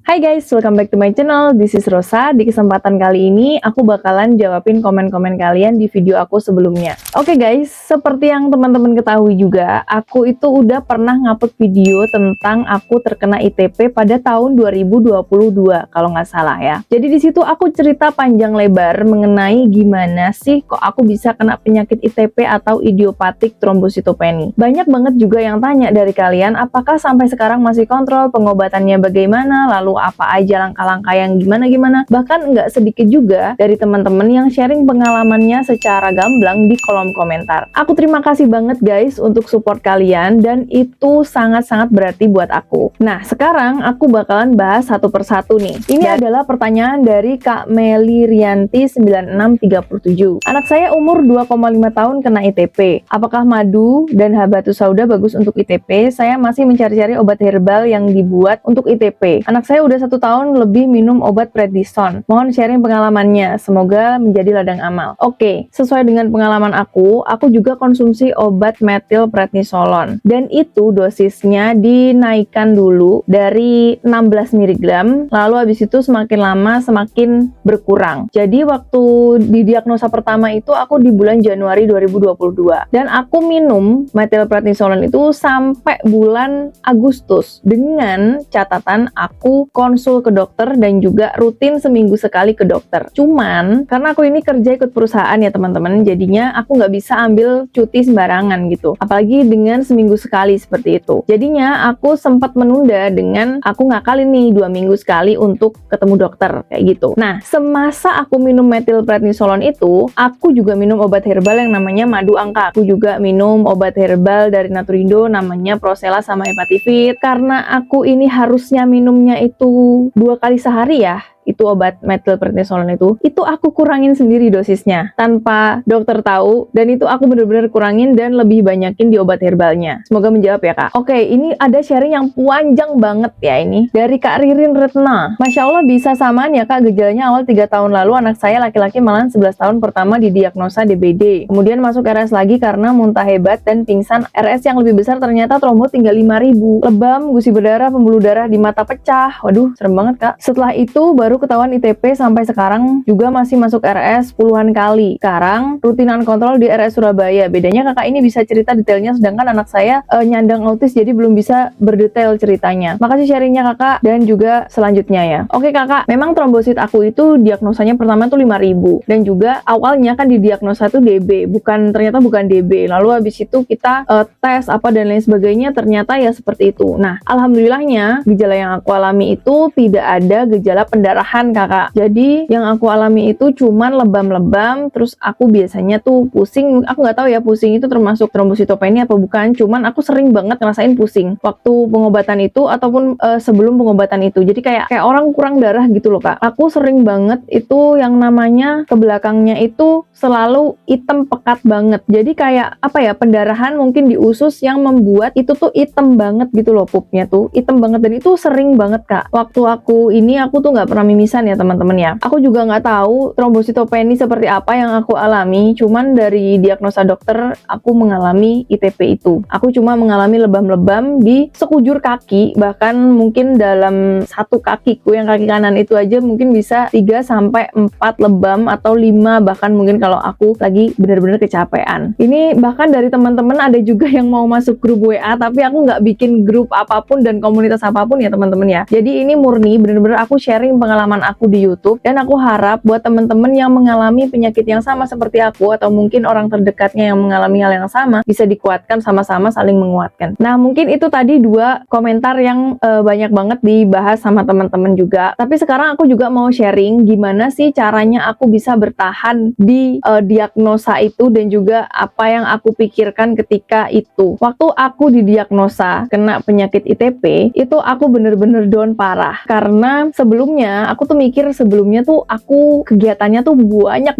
Hai guys, welcome back to my channel. This is Rosa. Di kesempatan kali ini, aku bakalan jawabin komen-komen kalian di video aku sebelumnya. Oke guys, seperti yang teman-teman ketahui juga, aku itu udah pernah ngupload video tentang aku terkena ITP pada tahun 2022, kalau nggak salah ya. Jadi di situ aku cerita panjang lebar mengenai gimana sih kok aku bisa kena penyakit ITP atau idiopatik trombositopeni. Banyak banget juga yang tanya dari kalian, apakah sampai sekarang masih kontrol, pengobatannya bagaimana, lalu apa aja langkah-langkah yang gimana-gimana. Bahkan nggak sedikit juga dari teman-teman yang sharing pengalamannya secara gamblang di kolom komentar. Aku terima kasih banget guys untuk support kalian dan itu sangat-sangat berarti buat aku. Nah, sekarang aku bakalan bahas satu persatu nih. Ini adalah pertanyaan dari Kak Meli Rianti 9637. Anak saya umur 2,5 tahun kena ITP. Apakah madu dan habatus sauda bagus untuk ITP? Saya masih mencari-cari obat herbal yang dibuat untuk ITP. Anak saya udah 1 tahun lebih minum obat prednison. Mohon sharing pengalamannya. Semoga menjadi ladang amal. Oke, sesuai dengan pengalaman aku juga konsumsi obat metilprednisolon. Dan itu dosisnya dinaikkan dulu dari 16 mg, lalu habis itu semakin lama semakin berkurang. Jadi waktu didiagnosa pertama itu aku di bulan Januari 2022. Dan aku minum metilprednisolon itu sampai bulan Agustus. Dengan catatan aku konsul ke dokter dan juga rutin seminggu sekali ke dokter. Cuman karena aku ini kerja ikut perusahaan ya teman-teman, jadinya aku nggak bisa ambil cuti sembarangan gitu. Apalagi dengan seminggu sekali seperti itu. Jadinya aku sempat menunda dengan aku ngakalin nih 2 minggu sekali untuk ketemu dokter kayak gitu. Nah, semasa aku minum metilprednisolon itu, aku juga minum obat herbal yang namanya madu angka. Aku juga minum obat herbal dari Naturindo namanya Prosela sama Hepativit. Karena aku ini harusnya minumnya itu 2 kali sehari ya, itu obat metilprednisolon itu aku kurangin sendiri dosisnya tanpa dokter tahu, dan itu aku bener-bener kurangin dan lebih banyakin di obat herbalnya. Semoga menjawab ya kak. Oke, ini ada sharing yang panjang banget ya ini dari Kak Ririn Retna. Masya Allah bisa samaan ya kak, gejalanya awal 3 tahun lalu anak saya laki-laki malahan 11 tahun pertama didiagnosa DBD, kemudian masuk RS lagi karena muntah hebat dan pingsan. RS yang lebih besar ternyata trombo tinggal 5.000, lebam, gusi berdarah, pembuluh darah di mata pecah. Waduh, serem banget kak. Setelah itu baru ketahuan ITP, sampai sekarang juga masih masuk RS puluhan kali. Sekarang rutinan kontrol di RS Surabaya. Bedanya kakak ini bisa cerita detailnya, sedangkan anak saya nyandang autis jadi belum bisa berdetail ceritanya. Makasih sharingnya kakak dan juga selanjutnya ya. Oke kakak, memang trombosit aku itu diagnosanya pertama tuh 5.000 dan juga awalnya kan didiagnosa tuh DB, ternyata bukan DB. Lalu habis itu kita tes apa dan lain sebagainya, ternyata ya seperti itu. Nah, alhamdulillahnya gejala yang aku alami itu tidak ada gejala pendarahan kakak. Jadi yang aku alami itu cuman lebam-lebam, terus aku biasanya tuh pusing. Aku nggak tahu ya pusing itu termasuk trombositopeni apa bukan, cuman aku sering banget ngerasain pusing waktu pengobatan itu ataupun sebelum pengobatan itu. Jadi kayak orang kurang darah gitu loh kak. Aku sering banget itu yang namanya ke belakangnya itu selalu hitam pekat banget. Jadi kayak apa ya, pendarahan mungkin di usus yang membuat itu tuh hitam banget gitu loh, pupnya tuh hitam banget, dan itu sering banget kak. Waktu aku tuh nggak pernah mimisan ya teman-teman ya. Aku juga nggak tahu trombositopeni seperti apa yang aku alami, cuman dari diagnosa dokter aku mengalami ITP itu. Aku cuma mengalami lebam-lebam di sekujur kaki, bahkan mungkin dalam satu kakiku yang kaki kanan itu aja mungkin bisa 3-4 lebam atau 5, bahkan mungkin kalau aku lagi bener-bener kecapean. Ini bahkan dari teman-teman ada juga yang mau masuk grup WA, tapi aku nggak bikin grup apapun dan komunitas apapun ya teman-teman ya. Jadi ini murni bener-bener aku sharing pengalaman aku di YouTube, dan aku harap buat teman-teman yang mengalami penyakit yang sama seperti aku atau mungkin orang terdekatnya yang mengalami hal yang sama bisa dikuatkan, sama-sama saling menguatkan. Nah, mungkin itu tadi 2 komentar yang banyak banget dibahas sama teman-teman juga. Tapi sekarang aku juga mau sharing gimana sih caranya aku bisa bertahan di diagnosa itu dan juga apa yang aku pikirkan ketika itu. Waktu aku didiagnosa kena penyakit ITP, itu aku bener-bener down parah. Karena sebelumnya aku tuh mikir sebelumnya tuh aku kegiatannya tuh banyak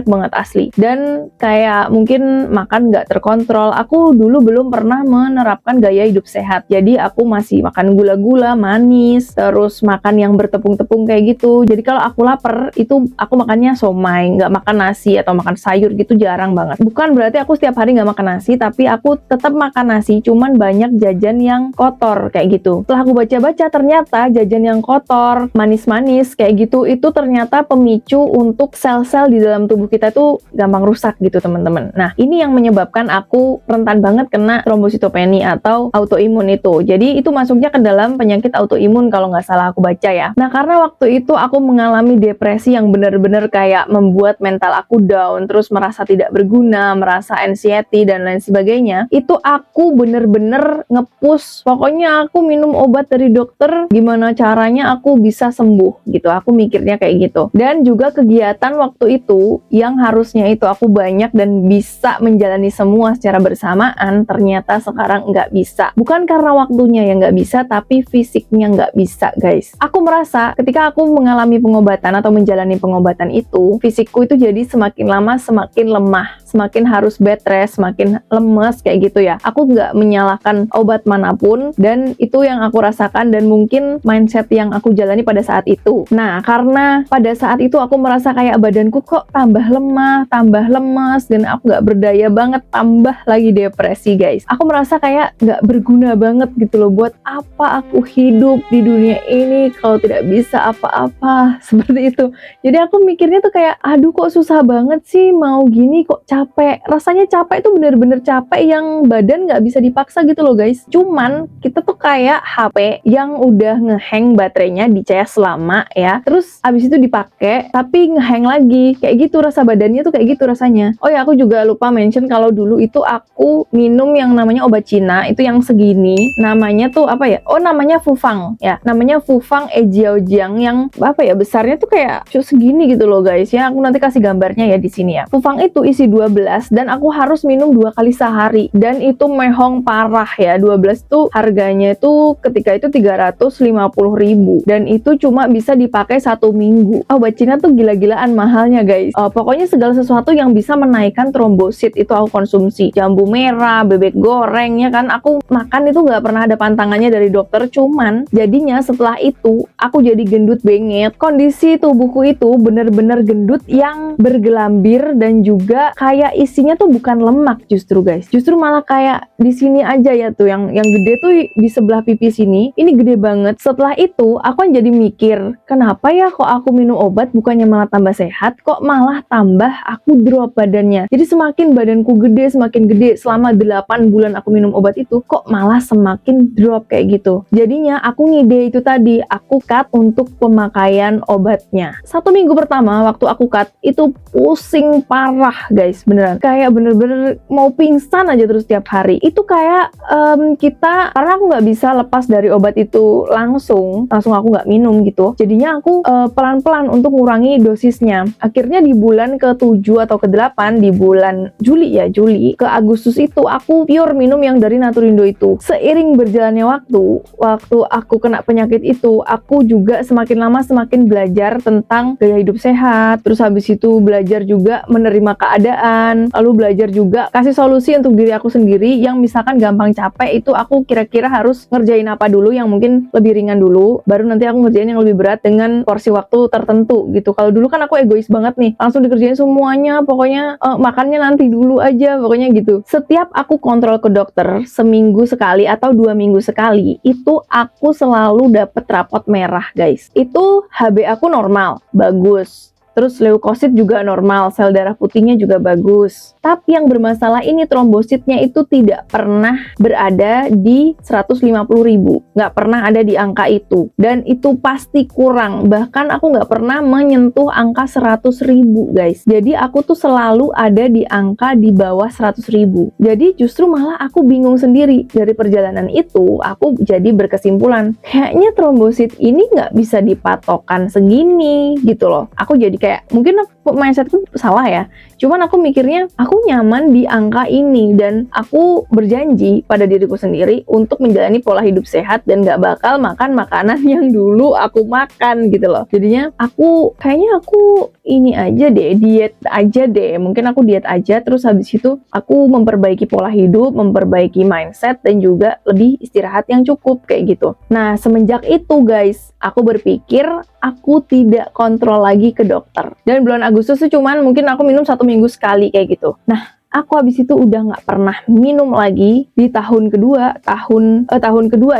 banget asli, dan kayak mungkin makan nggak terkontrol. Aku dulu belum pernah menerapkan gaya hidup sehat, jadi aku masih makan gula-gula, manis, terus makan yang bertepung-tepung kayak gitu. Jadi kalau aku lapar itu aku makannya somai, nggak makan nasi atau makan sayur gitu, jarang banget. Bukan berarti aku setiap hari nggak makan nasi, tapi aku tetap makan nasi, cuman banyak jajan yang kotor kayak gitu. Setelah aku baca-baca ternyata ternyata jajan yang kotor, manis-manis kayak gitu itu ternyata pemicu untuk sel-sel di dalam tubuh kita tuh gampang rusak gitu teman-teman. Nah, ini yang menyebabkan aku rentan banget kena trombositopenia atau autoimun itu. Jadi itu masuknya ke dalam penyakit autoimun kalau nggak salah aku baca ya. Nah, karena waktu itu aku mengalami depresi yang benar-benar kayak membuat mental aku down, terus merasa tidak berguna, merasa anxiety dan lain sebagainya, itu aku bener-bener nge-push. Pokoknya aku minum obat dari dokter, gimana caranya aku bisa sembuh gitu. Aku mikirnya kayak gitu. Dan juga kegiatan waktu itu yang harusnya itu aku banyak dan bisa menjalani semua secara bersamaan, ternyata sekarang nggak bisa. Bukan karena waktunya yang nggak bisa, tapi fisiknya nggak bisa, guys. Aku merasa ketika aku mengalami pengobatan atau menjalani pengobatan itu, fisikku itu jadi semakin lama semakin lemah, semakin harus bed rest, semakin lemes kayak gitu ya. Aku nggak menyalahkan obat manapun, dan itu yang aku rasakan dan mungkin mindset yang aku jalani pada saat itu. Nah, karena pada saat itu aku merasa kayak badanku kok tambah lemah, tambah lemas, dan aku nggak berdaya banget, tambah lagi depresi, guys. Aku merasa kayak nggak berguna banget gitu loh. Buat apa aku hidup di dunia ini kalau tidak bisa apa-apa, seperti itu. Jadi aku mikirnya tuh kayak, aduh kok susah banget sih mau gini, kok capek. Rasanya capek itu bener-bener capek yang badan nggak bisa dipaksa gitu loh, guys. Cuman kita tuh kayak HP yang udah ngehang baterainya, dicas lama ya, terus abis itu dipakai tapi ngehang lagi, kayak gitu rasa badannya tuh, kayak gitu rasanya. Oh ya, aku juga lupa mention kalau dulu itu aku minum yang namanya obat Cina, itu yang segini, namanya tuh apa ya, oh namanya Fufang ya, namanya Fufang Ejiaojiang, yang apa ya, besarnya tuh kayak segini gitu loh, guys ya. Aku nanti kasih gambarnya ya di sini ya. Fufang itu isi 12 dan aku harus minum 2 kali sehari, dan itu mehong parah ya. 12 tuh harganya itu ketika itu 350.000, dan itu cuma bisa dipakai 1 minggu. Obat Cina tuh gila-gilaan mahalnya, guys. Pokoknya segala sesuatu yang bisa menaikkan trombosit itu aku konsumsi. Jambu merah, bebek goreng ya kan, aku makan itu nggak pernah ada pantangannya dari dokter. Cuman jadinya setelah itu aku jadi gendut banget. Kondisi tubuhku itu bener-bener gendut yang bergelambir, dan juga kayak isinya tuh bukan lemak justru, guys. Justru malah kayak di sini aja ya tuh, yang gede tuh di sebelah pipi sini, ini gede banget. Setelah itu aku jadi mikir, kenapa ya kok aku minum obat bukannya malah tambah sehat, kok malah tambah aku drop badannya. Jadi semakin badanku gede, semakin gede selama 8 bulan aku minum obat itu, kok malah semakin drop kayak gitu. Jadinya aku ngide itu tadi, aku cut untuk pemakaian obatnya. 1 minggu pertama waktu aku cut itu pusing parah, guys, beneran. Kayak bener-bener mau pingsan aja terus tiap hari. Itu kayak kita, karena aku nggak bisa lepas dari obat itu langsung aku nggak minum gitu. Jadinya aku pelan-pelan untuk ngurangi dosisnya. Akhirnya di bulan ke-7 atau ke-8, di bulan Juli ke Agustus itu aku pure minum yang dari Naturindo itu. Seiring berjalannya waktu aku kena penyakit itu, aku juga semakin lama semakin belajar tentang gaya hidup sehat. Terus habis itu belajar juga menerima keadaan, lalu belajar juga kasih solusi untuk diri aku sendiri. Yang misalkan gampang capek itu aku kira-kira harus ngerjain apa dulu yang mungkin lebih ringan dulu, baru nanti aku ngerjain yang lebih berat dengan porsi waktu tertentu gitu. Kalau dulu kan aku egois banget nih, langsung dikerjain semuanya, pokoknya makannya nanti dulu aja, pokoknya gitu. Setiap aku kontrol ke dokter seminggu sekali atau 2 minggu sekali, itu aku selalu dapet rapot merah, guys. Itu HB aku normal, bagus. Terus leukosit juga normal, sel darah putihnya juga bagus. Tapi yang bermasalah ini trombositnya itu tidak pernah berada di 150.000. Nggak pernah ada di angka itu. Dan itu pasti kurang. Bahkan aku nggak pernah menyentuh angka 100.000, guys. Jadi aku tuh selalu ada di angka di bawah 100.000. Jadi justru malah aku bingung sendiri. Dari perjalanan itu, aku jadi berkesimpulan, kayaknya trombosit ini nggak bisa dipatokan segini gitu loh. Aku jadi kayak, mungkin mindsetku salah ya, cuman aku mikirnya aku nyaman di angka ini, dan aku berjanji pada diriku sendiri untuk menjalani pola hidup sehat dan gak bakal makan makanan yang dulu aku makan gitu loh. Jadinya kayaknya aku ini aja deh, diet aja deh, mungkin aku diet aja, terus habis itu aku memperbaiki pola hidup, memperbaiki mindset, dan juga lebih istirahat yang cukup kayak gitu. Nah, semenjak itu guys, aku berpikir aku tidak kontrol lagi ke dokter. Dan bulan Agustus tuh cuman mungkin aku minum 1 minggu sekali kayak gitu. Nah, aku habis itu udah nggak pernah minum lagi. Di tahun kedua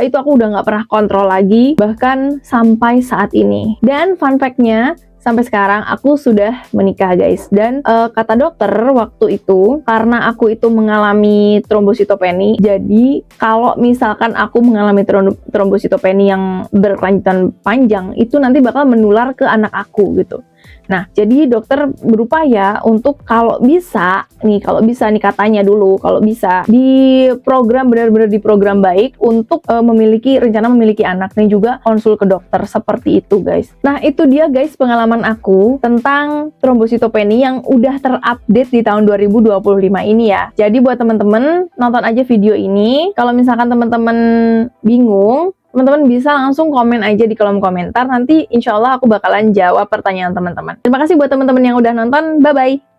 itu aku udah nggak pernah kontrol lagi, bahkan sampai saat ini. Dan fun fact-nya, sampai sekarang aku sudah menikah guys. Dan kata dokter waktu itu, karena aku itu mengalami trombositopeni, jadi kalau misalkan aku mengalami trombositopeni yang berkelanjutan panjang, itu nanti bakal menular ke anak aku gitu. Nah, jadi dokter berupaya untuk kalau bisa nih katanya dulu, kalau bisa benar-benar diprogram baik untuk rencana memiliki anak, dan juga konsul ke dokter seperti itu guys. Nah, itu dia guys pengalaman aku tentang trombositopeni yang udah terupdate di tahun 2025 ini ya. Jadi buat teman-teman, nonton aja video ini. Kalau misalkan teman-teman bingung, teman-teman bisa langsung komen aja di kolom komentar. Nanti insya Allah aku bakalan jawab pertanyaan teman-teman. Terima kasih buat teman-teman yang udah nonton. Bye-bye.